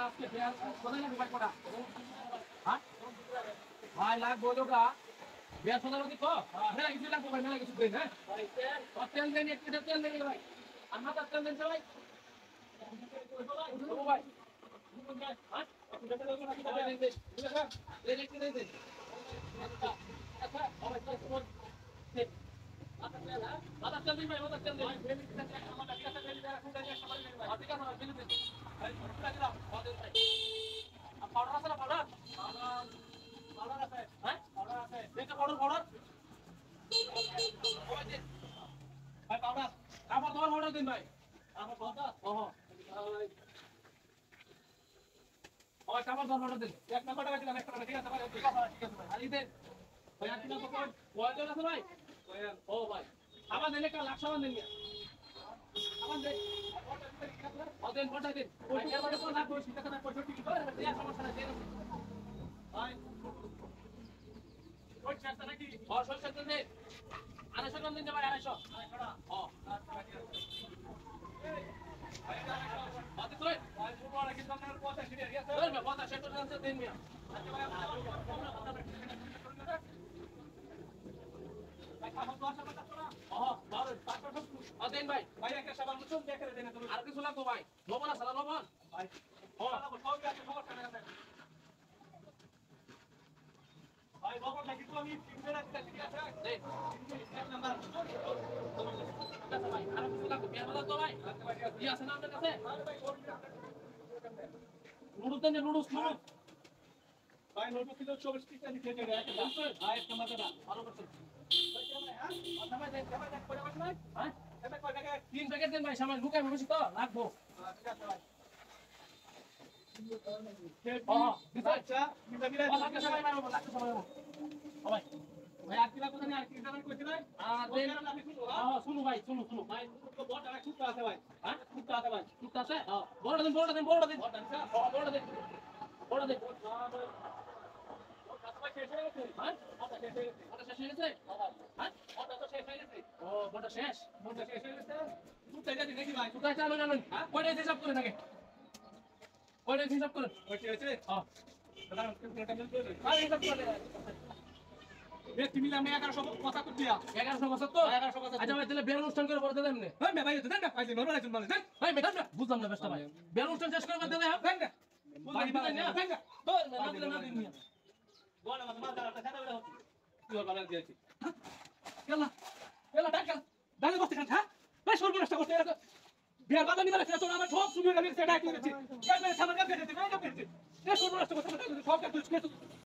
আজকে কোথায় লাগবে ভাই কোটা হ্যাঁ ভাই লাগবে ওটা বিয়ার সোনা রকি তো মেলা কিছু লাগবে ভাই মেলা কিছু দেন হ্যাঁ তেল দেন এক লিটার তেল দেন ভাই আমার তো তেল দেন ভাই ভাই হ্যাঁ আচ্ছা তেল দিন ভাই ওটা তেল দিন আমার ঠিক আছে তেল দেন ঠিক আছে ঠিক আছে বিল দিন পাউডার আছে না পাউডার পাউডার আছে হ্যাঁ পাউডার আছে দেখতে পাউডার পাউডার ভাই পাউডার কাপড় তোমার পাউডার দিন ভাই কাপড় পাউডার ওহ ওই কাপড় তোমার পাউডার দিন এক নাম্বার টাকা দিলাম 1 টাকা ঠিক আছে ভাই ঠিক আছে ভাই আলি দেন ভাই আপনি না পকড় ওয়াল আছে ভাই ও ভাই আবার দেন একটা লাখ সামান দেন আবার দেন ওদের বড় দিন ওই এর মধ্যে লাখ 20 টাকা না 65 টাকা করে দেয়া সমস্যা নাই দেন ভাই ওই চারটা নাকি ও সরষের তেল দে 250 গ্রাম দিন ভাই 250 টাকা ও ভাই বাতি তুই ভাই পুরো রাখি তোমার কথা ক্লিয়ার গেছে ওই কথা সেটা জানতে দেন মিয়া আচ্ছা ভাই ভাই খাবার তো আসা কথা না ও বারো 500 ও দেন ভাই ভাই একটা সাবান মুছুন দেখে দেন তুমি আর কিছু লাগবে ভাই লবণ আছে লবণ ভাই ও সব আছে খবর কানে আছে ভাই লবণ নাকি তো আমি কিনতে রাখতে ঠিক আছে দেন এক নাম্বার আচ্ছা ভাই আর কিছু লাগবে বিয়ার বাজার তো ভাই কি আছে না আপনার কাছে নুডলস দেন নুডলস ভাই নুডলস কিলো 24 টাকা দিতে দেন ভাই এক নাম্বার দাদা ভালো করছেন তিন প্যাকেট দেন ভাই সামান লুকাই বসে তো লাগবো ঠিক আছে ভাই আচ্ছা ভাই আর কি লাগবে না আর কি দাম কইছিল শুনো ভাই শুনো শুনো ভাই বড়টা খুব আছে ভাই হ্যাঁ খুব আছে ভাই খুব আছে হ্যাঁ বড়টা দেন বড়টা দেন বড়টা দেন বড়টা দেন বড়টা দেন শেষ ভাই কোথায় চালু জানেন কয়টা হিসাব করে থাকে কয়টা হিসাব করেন ব্যক্তি মিলে আমি 1100 কথা করছি 1100 বছর তো 1100 বছর আচ্ছা ভাই তাহলে বের অনুষ্ঠান করে বলতে দেন না হ্যাঁ ভাই তো দেন না ভাই নরমাল আছে মানে দেন ভাই মেদাম না বুঝলাম না বেস্ট ভাই বের অনুষ্ঠান শেষ করে বলতে দেন দেন না ভাই দেন না দেন না তো না দিন না বল আমার মাল দাঁড়াটা সাদা বড় কি ওর বানার দিয়েছি কেলা কেলা ডাকা দাঁড়ে বসতে খান হ্যাঁ ভাই সর্ব নষ্ট করতে এরকম বিয়ার বাদা নিবে না তো আমার সব শুনে গেছে সেটা কি হচ্ছে কেন সামনে গেছে না গেছে এ সর্ব নষ্ট করতে সব কিছু